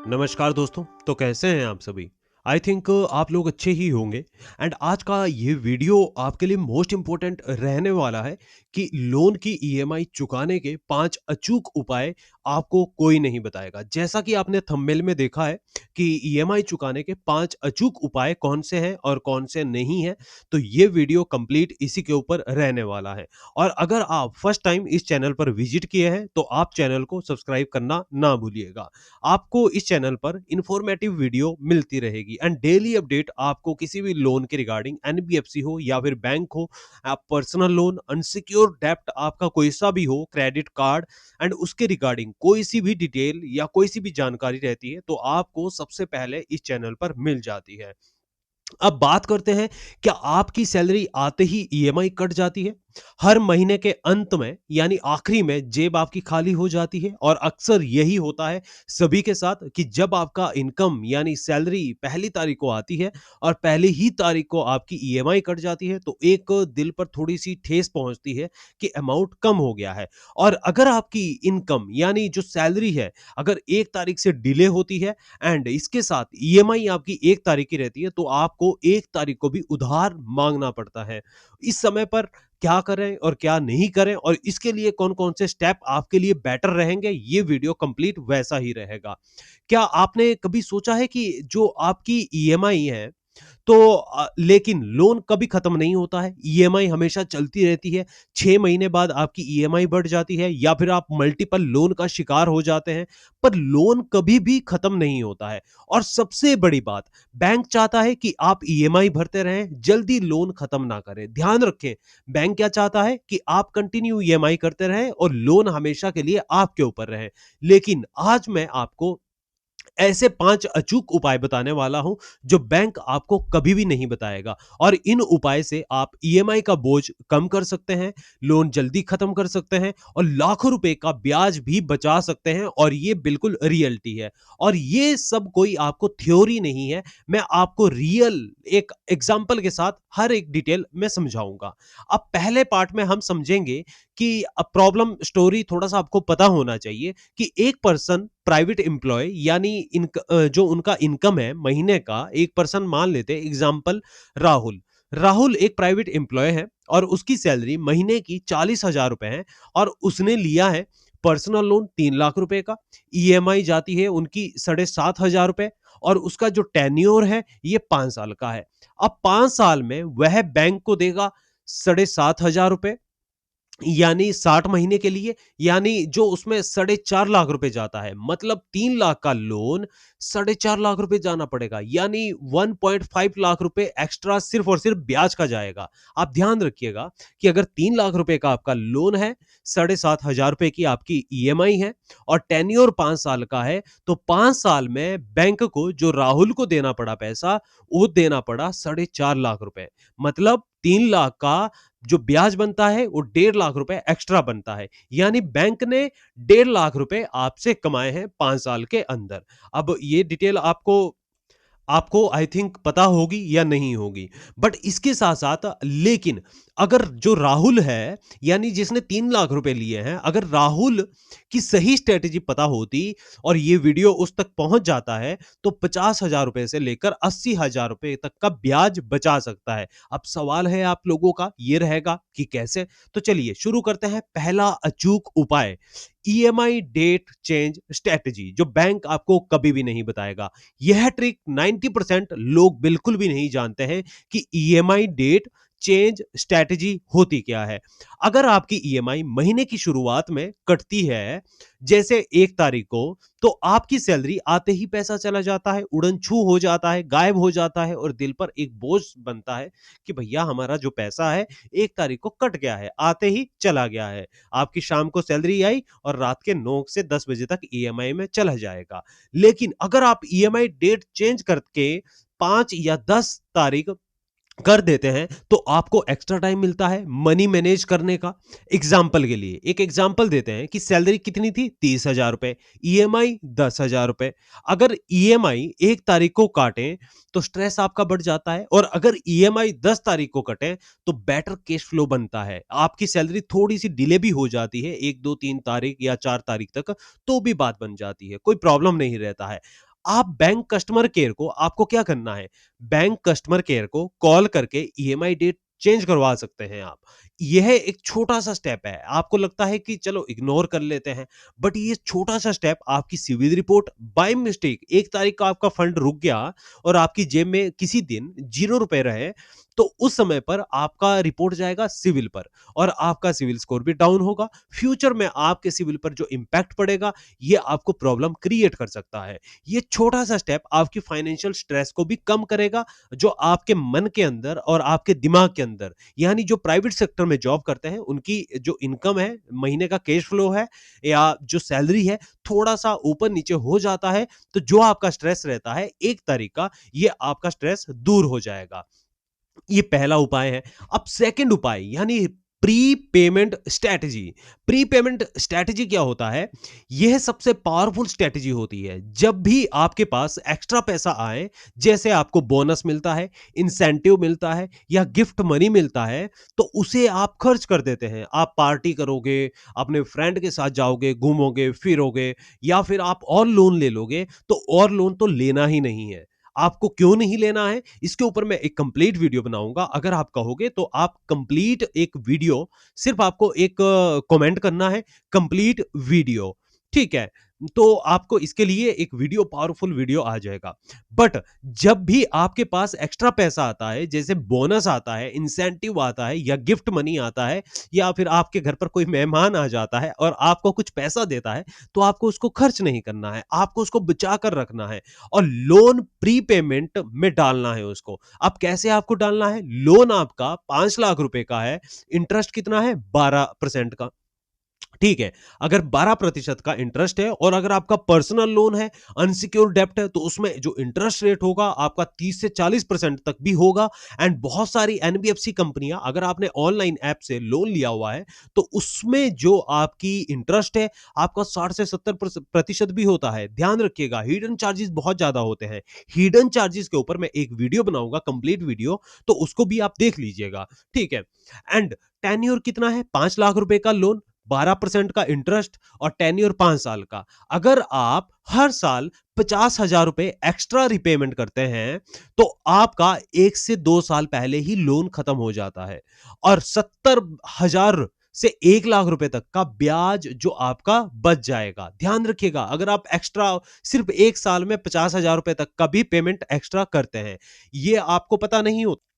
नमस्कार दोस्तों, तो कैसे हैं आप सभी? आई थिंक आप लोग अच्छे ही होंगे एंड आज का ये वीडियो आपके लिए मोस्ट इम्पोर्टेंट रहने वाला है कि लोन की ईएमआई चुकाने के 5 अचूक उपाय आपको कोई नहीं बताएगा। जैसा कि आपने थंबनेल में देखा है कि ईएमआई चुकाने के 5 अचूक उपाय कौन से हैं और कौन से नहीं हैं, तो ये वीडियो कंप्लीट इसी के ऊपर रहने वाला है। और अगर आप फर्स्ट टाइम इस चैनल पर विजिट किए हैं, तो आप चैनल को सब्सक्राइब करना ना भूलिएगा। आपको इस चैनल पर इंफॉर्मेटिव वीडियो मिलती रहेगी एंड डेली अपडेट आपको किसी भी लोन के रिगार्डिंग एनबीएफसी हो या फिर बैंक हो, आप पर्सनल लोन, अनसिक्योर डेप्ट आपका कोई सा भी हो, क्रेडिट कार्ड एंड उसके रिगार्डिंग कोई सी भी डिटेल या कोई सी भी जानकारी रहती है तो आपको सबसे पहले इस चैनल पर मिल जाती है। अब बात करते हैं, क्या आपकी सैलरी आते ही ईएमआई कट जाती है? हर महीने के अंत में यानी आखिरी में जेब आपकी खाली हो जाती है और अक्सर यही होता है सभी के साथ कि जब आपका इनकम यानी सैलरी पहली तारीख को आती है और पहली ही तारीख को आपकी ईएमआई कट जाती है तो एक दिल पर थोड़ी सी ठेस पहुंचती है कि अमाउंट कम हो गया है। और अगर आपकी इनकम यानी जो सैलरी है अगर 1 तारीख से डिले होती है एंड इसके साथ ईएमआई आपकी 1 तारीख की रहती है तो आपको 1 तारीख को भी उधार मांगना पड़ता है। इस समय पर क्या करें और क्या नहीं करें और इसके लिए कौन-कौन से स्टेप आपके लिए बेटर रहेंगे, ये वीडियो कंप्लीट वैसा ही रहेगा। क्या आपने कभी सोचा है कि जो आपकी ईएमआई है तो लेकिन लोन कभी खत्म नहीं होता है, ईएमआई हमेशा चलती रहती है। 6 महीने बाद आपकी ईएमआई बढ़ जाती है या फिर आप मल्टीपल लोन का शिकार हो जाते हैं, पर लोन कभी भी खत्म नहीं होता है। और सबसे बड़ी बात, बैंक चाहता है कि आप ईएमआई भरते रहें, जल्दी लोन खत्म ना करें। ध्यान रखें, बैंक क्या चाहता है कि आप कंटिन्यू ईएमआई करते रहें और लोन हमेशा के लिए आपके ऊपर रहे। लेकिन आज मैं आपको ऐसे 5 अचूक उपाय बताने वाला हूं जो बैंक आपको कभी भी नहीं बताएगा और इन उपाय से आप ईएमआई का बोझ कम कर सकते हैं, लोन जल्दी खत्म कर सकते हैं और लाखों रुपए का ब्याज भी बचा सकते हैं और ये बिल्कुल रियलिटी है। और ये सब कोई आपको थ्योरी नहीं है, मैं आपको रियल एक एग्जांपल के साथ हर एक डिटेल में समझाऊंगा। अब पहले पार्ट में हम समझेंगे कि प्रॉब्लम स्टोरी थोड़ा सा आपको पता होना चाहिए कि एक पर्सन प्राइवेट एम्प्लॉय यानी जो उनका इनकम है महीने का, एक पर्सन मान लेते हैं एग्जांपल राहुल। राहुल एक प्राइवेट एम्प्लॉय है और उसकी सैलरी महीने की 40,000 रुपए है और उसने लिया है पर्सनल लोन 3 लाख रुपए का। ईएमआई जाती है उनकी 7,500 रुपए और उसका जो टेन्योर है ये 5 साल का है। अब 5 साल में वह बैंक को देगा 7,500 रुपए यानी 60 महीने के लिए, यानी जो उसमें 4.5 लाख रुपए जाता है, मतलब 3 लाख का लोन 4.5 लाख रुपए जाना पड़ेगा, यानी 1.5 लाख रुपए एक्स्ट्रा सिर्फ और सिर्फ ब्याज का जाएगा। आप ध्यान रखिएगा कि अगर 3 लाख रुपए का आपका लोन है, 7,500 रुपए की आपकी ईएमआई है और टेन्योर 5 साल का है, तो 5 साल में बैंक को जो राहुल को देना पड़ा पैसा, वो देना पड़ा 4.5 लाख रुपए। मतलब 3 लाख का जो ब्याज बनता है वो 1.5 लाख रुपए एक्स्ट्रा बनता है, यानी बैंक ने 1.5 लाख रुपए आपसे कमाए हैं 5 साल के अंदर। अब ये डिटेल आपको आपको आई थिंक पता होगी या नहीं होगी, बट इसके साथ साथ लेकिन अगर जो राहुल है यानी जिसने 3 लाख रुपए लिए हैं, अगर राहुल की सही स्ट्रेटेजी पता होती और ये वीडियो उस तक पहुंच जाता है तो 50,000 रुपए से लेकर 80,000 रुपए तक का ब्याज बचा सकता है। अब सवाल है आप लोगों का ये रहेगा कि कैसे, तो चलिए शुरू करते हैं। पहला अचूक उपाय, ईएमआई डेट चेंज स्ट्रेटेजी, जो बैंक आपको कभी भी नहीं बताएगा। यह ट्रिक 90% लोग बिल्कुल भी नहीं जानते हैं कि ईएमआई डेट चेंज स्ट्रेटेजी होती क्या है। अगर आपकी ईएमआई महीने की शुरुआत में कटती है, जैसे 1 तारीख को, तो आपकी सैलरी आते ही पैसा चला जाता है, उड़न छू हो जाता है, गायब हो जाता है और दिल पर एक बोझ बनता है कि भैया हमारा जो पैसा है 1 तारीख को कट गया है, आते ही चला गया है। आपकी शाम को सैलरी आई और रात के 9 से 10 बजे तक ईएमआई में चला जाएगा। लेकिन अगर आप ईएमआई डेट चेंज करके 5 या 10 तारीख कर देते हैं तो आपको एक्स्ट्रा टाइम मिलता है मनी मैनेज करने का। एग्जाम्पल के लिए एक एग्जाम्पल देते हैं कि सैलरी कितनी थी, 30,000 रुपए, ईएमआई 10,000 रुपए। अगर ईएमआई 1 तारीख को काटें तो स्ट्रेस आपका बढ़ जाता है, और अगर ईएमआई 10 तारीख को कटे तो बेटर कैश फ्लो बनता है। आपकी सैलरी थोड़ी सी डिले भी हो जाती है 1, 2, 3 तारीख या 4 तारीख तक, तो भी बात बन जाती है, कोई प्रॉब्लम नहीं रहता है। आप बैंक कस्टमर केयर को, आपको क्या करना है, बैंक कस्टमर केयर को कॉल करके ईएमआई डेट चेंज करवा सकते हैं आप। यह एक छोटा-सा स्टेप है। आपको लगता है कि चलो इग्नोर कर लेते हैं, बट ये छोटा-सा स्टेप आपकी सिविल रिपोर्ट बाय मिस्टेक 1 तारीख का आपका फंड रुक गया और आपकी जेब में किसी दिन ₹0 रहे, तो उस समय पर आपका रिपोर्ट जाएगा सिविल पर और आपका सिविल स्कोर भी डाउन होगा। फ्यूचर में आपके सिविल पर जो इम्पैक्ट पड़ेगा, ये आपको प्रॉब्लम क्रिएट कर सकता है। ये छोटा-सा स्टेप आपकी फाइनेंशियल स्ट्रेस को भी कम करेगा, जो आपके मन के अंदर और आपके दिमाग के अंदर, यानी जो प्राइवेट सेक्टर में जॉब करते हैं उनकी जो इनकम है, महीने का कैश फ्लो है या जो सैलरी है, थोड़ा-सा ऊपर-नीचे हो जाता है, तो जो आपका स्ट्रेस रहता है 1 तारीख का, ये आपका स्ट्रेस दूर हो जाएगा। ये पहला उपाय है। अब सेकंड उपाय यानी pre payment strategy. Pre payment strategy क्या होता है? यह सबसे पावरफुल स्ट्रैटेजी होती है। जब भी आपके पास एक्स्ट्रा पैसा आए, जैसे आपको बोनस मिलता है, इंसेंटिव मिलता है या गिफ्ट मनी मिलता है, तो उसे आप खर्च कर देते हैं। आप पार्टी करोगे, अपने फ्रेंड के साथ जाओगे, घूमोगे, फिरोगे या फिर आप और लोन ले लोगे, तो और लोन तो लेना ही नहीं है। आपको क्यों नहीं लेना है, इसके ऊपर मैं एक कंप्लीट वीडियो बनाऊंगा। अगर आप कहोगे तो आप कंप्लीट एक वीडियो, सिर्फ आपको एक कमेंट करना है, कंप्लीट वीडियो, ठीक है? तो आपको इसके लिए एक वीडियो, पावरफुल वीडियो आ जाएगा। बट जब भी आपके पास एक्स्ट्रा पैसा आता है, जैसे बोनस आता है, इंसेंटिव आता है या गिफ्ट मनी आता है, या फिर आपके घर पर कोई मेहमान आ जाता है और आपको कुछ पैसा देता है, तो आपको उसको खर्च नहीं करना है, आपको उसको बचा कर रखना है और लोन प्रीपेमेंट में डालना है उसको। अब कैसे आपको डालना है? लोन आपका 5 लाख रुपए का है, इंटरेस्ट कितना है? 12% का। ठीक है, अगर 12% का इंटरेस्ट है और अगर आपका पर्सनल लोन है, अनसिक्योर्ड डेब्ट है, तो उसमें जो इंटरेस्ट रेट होगा आपका 30 से 40% तक भी होगा। एंड बहुत सारी एनबीएफसी कंपनियां, अगर आपने ऑनलाइन ऐप से लोन लिया हुआ है, तो उसमें जो आपकी इंटरेस्ट है आपका 60 से 70% भी होता है। ध्यान रखिएगा, हिडन चार्जेस बहुत ज्यादा होते हैं। हिडन चार्जेस के ऊपर मैं एक वीडियो बनाऊंगा, कंप्लीट वीडियो, तो उसको भी आप देख लीजिएगा, ठीक है? एंड टेन्योर कितना है? 5 लाख रुपए का लोन, 12% का इंटरेस्ट और टेन्योर 5 साल का। अगर आप हर साल 50,000 रुपए एक्स्ट्रा रिपेमेंट करते हैं, तो आपका 1 से 2 साल पहले ही लोन खत्म हो जाता है और 70,000 से 1 लाख रुपए तक का ब्याज जो आपका बच जाएगा। ध्यान रखिएगा, अगर आप एक्स्ट्रा सिर्फ 1 साल में 50,000 रुपए तक का भी पेमेंट एक्स्ट्रा करते हैं, ये आपको पता नहीं होता।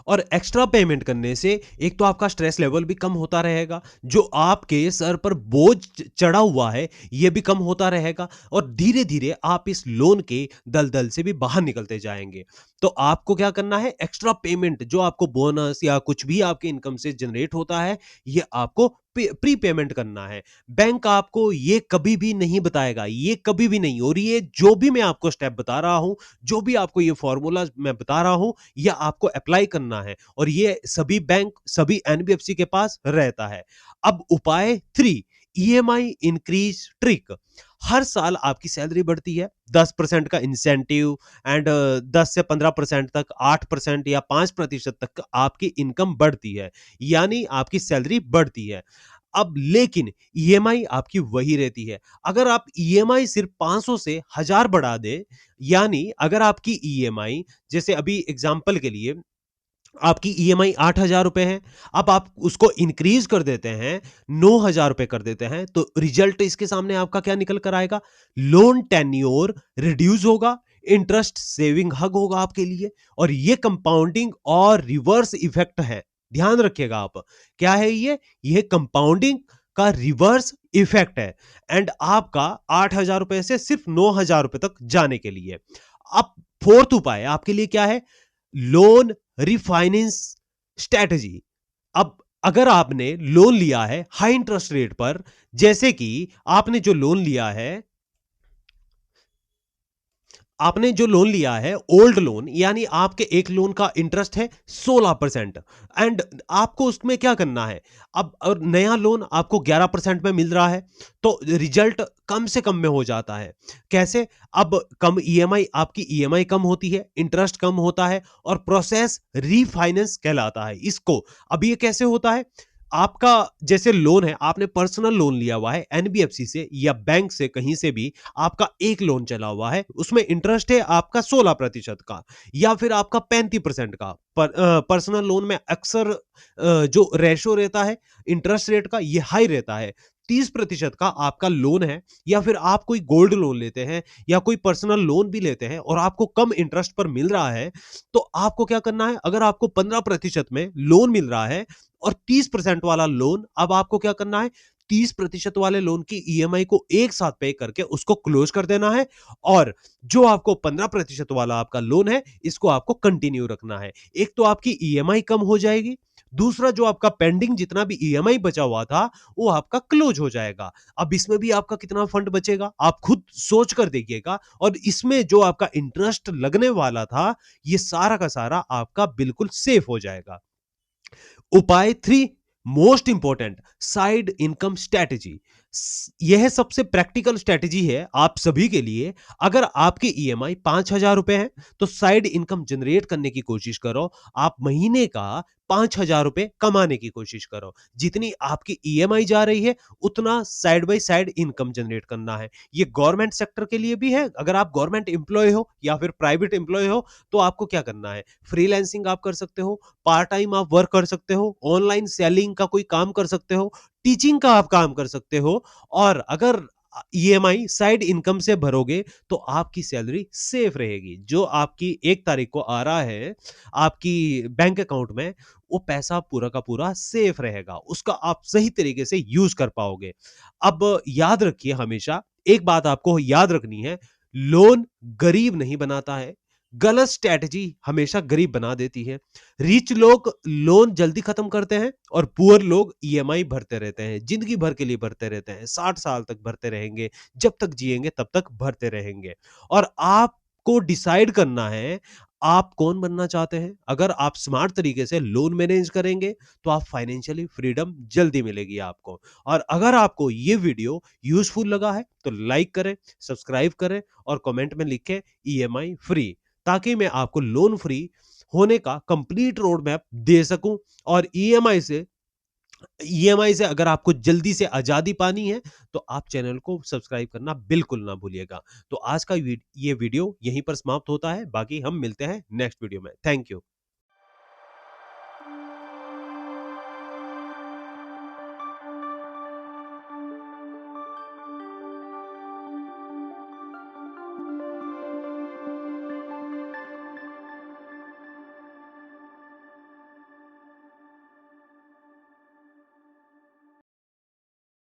और एक्स्ट्रा पेमेंट करने से एक तो आपका स्ट्रेस लेवल भी कम होता रहेगा, जो आपके सर पर बोझ चढ़ा हुआ है ये भी कम होता रहेगा और धीरे धीरे आप इस लोन के दलदल से भी बाहर निकलते जाएंगे। तो आपको क्या करना है? एक्स्ट्रा पेमेंट जो आपको बोनस या कुछ भी आपके इनकम से जनरेट होता है, ये आपको प्री पेमेंट करना है। बैंक आपको ये कभी भी नहीं बताएगा, ये कभी भी नहीं। और ये जो भी मैं आपको स्टेप बता रहा हूं, जो भी आपको ये फॉर्मूला मैं बता रहा हूं, यह आपको अप्लाई करना है और ये सभी बैंक, सभी एनबीएफसी के पास रहता है। अब उपाय 3, ईएमआई इंक्रीज ट्रिक। हर साल आपकी सैलरी बढ़ती है, 10% का इंसेंटिव एंड 10 से 15% तक, 8% या 5% तक आपकी इनकम बढ़ती है, यानी आपकी सैलरी बढ़ती है। अब लेकिन ईएमआई आपकी वही रहती है। अगर आप ईएमआई सिर्फ 500 से 1000 बढ़ा दे, यानी अगर आपकी ईएमआई, जैसे अभी एग्जांपल के लिए आपकी ईएमआई 8,000 रुपए है, अब आप उसको इंक्रीज कर देते हैं, 9,000 रुपए कर देते हैं, तो रिजल्ट इसके सामने आपका क्या निकल कर आएगा? लोन टेन्योर रिड्यूस होगा, इंटरेस्ट सेविंग हग होगा आपके लिए, और ये कंपाउंडिंग और रिवर्स इफेक्ट है। ध्यान रखिएगा आप, क्या है ये कंपाउंडिंग का रिवर्स इफेक्ट है। एंड आपका 8,000 रुपए से सिर्फ 9,000 रुपए तक जाने के लिए। अब फोर्थ उपाय आपके लिए क्या है? Loan refinance strategy. अब अगर आपने लोन लिया है हाई इंटरेस्ट रेट पर, जैसे कि आपने जो लोन लिया है, आपने जो लोन लिया है ओल्ड लोन, यानी आपके एक लोन का इंटरेस्ट है 16% एंड आपको उसमें क्या करना है? अब और नया लोन आपको 11% में मिल रहा है, तो रिजल्ट कम से कम में हो जाता है। कैसे? अब कम ईएमआई, आपकी ईएमआई कम होती है, इंटरेस्ट कम होता है और प्रोसेस रीफाइनेंस कहलाता है इसको। अब ये कैसे होता है? आपका जैसे लोन है, आपने पर्सनल लोन लिया हुआ है एनबीएफसी से या बैंक से, कहीं से भी आपका एक लोन चला हुआ है, उसमें इंटरेस्ट है आपका 16% का या फिर आपका 35% का। पर्सनल लोन में अक्सर जो रेशो रहता है इंटरेस्ट रेट का, ये हाई रहता है। 30% का आपका लोन है, या फिर आप कोई गोल्ड लोन लेते हैं या कोई पर्सनल लोन भी लेते हैं और आपको कम इंटरेस्ट पर मिल रहा है, तो आपको क्या करना है? अगर आपको 15% में लोन मिल रहा है और 30% वाला लोन, अब आपको क्या करना है? 30% वाले लोन की ईएमआई को एक साथ पे करके उसको क्लोज कर देना है, और जो आपको 15% वाला आपका लोन है, इसको आपको कंटिन्यू रखना है। एक तो आपकी ईएमआई कम हो जाएगी, दूसरा जो आपका पेंडिंग जितना भी ईएमआई बचा हुआ था, वो आपका क्लोज हो जाएगा। अब इसमें भी आपका कितना फंड बचेगा, आप खुद सोच कर देखिएगा, और इसमें जो आपका इंटरेस्ट लगने वाला था, ये सारा का सारा आपका बिल्कुल सेफ हो जाएगा। उपाय 3, most important, side income strategy. यह सबसे प्रैक्टिकल स्ट्रैटेजी है आप सभी के लिए। अगर आपकी ईएमआई 5,000 रुपए है, तो साइड इनकम जनरेट करने की कोशिश करो। आप महीने का 5,000 रुपए कमाने की कोशिश करो। जितनी आपकी ईएमआई जा रही है, उतना side by side income generate करना है। ये गवर्नमेंट सेक्टर के लिए भी है। अगर आप गवर्नमेंट एम्प्लॉय हो या फिर प्राइवेट एम्प्लॉय हो, तो आपको क्या करना है? फ्रीलांसिंग आप कर सकते हो, पार्ट टाइम आप वर्क कर सकते हो, ऑनलाइन सेलिंग का कोई काम कर सकते हो, टीचिंग का आप काम कर सकते हो। और अगर ईएमआई साइड इनकम से भरोगे, तो आपकी सैलरी सेफ रहेगी। जो आपकी 1 तारीख को आ रहा है आपकी बैंक अकाउंट में, वो पैसा पूरा का पूरा सेफ रहेगा, उसका आप सही तरीके से यूज कर पाओगे। अब याद रखिए, हमेशा एक बात आपको याद रखनी है, लोन गरीब नहीं बनाता है, गलत स्ट्रैटेजी हमेशा गरीब बना देती है। रिच लोग लोन जल्दी खत्म करते हैं और पुअर लोग ईएमआई भरते रहते हैं, जिंदगी भर के लिए भरते रहते हैं, 60 साल तक भरते रहेंगे, जब तक जिएंगे तब तक भरते रहेंगे। और आपको डिसाइड करना है आप कौन बनना चाहते हैं। अगर आप स्मार्ट तरीके से लोन मैनेज करेंगे, तो आप फाइनेंशियली फ्रीडम जल्दी मिलेगी आपको। और अगर आपको ये वीडियो यूजफुल लगा है, तो लाइक करें, सब्सक्राइब करें और कमेंट में लिखें ईएमआई फ्री, ताकि मैं आपको लोन फ्री होने का कंप्लीट रोड मैप दे सकूं। और ईएमआई से अगर आपको जल्दी से आजादी पानी है, तो आप चैनल को सब्सक्राइब करना बिल्कुल ना भूलिएगा। तो आज का ये वीडियो यहीं पर समाप्त होता है, बाकी हम मिलते हैं नेक्स्ट वीडियो में। Thank you.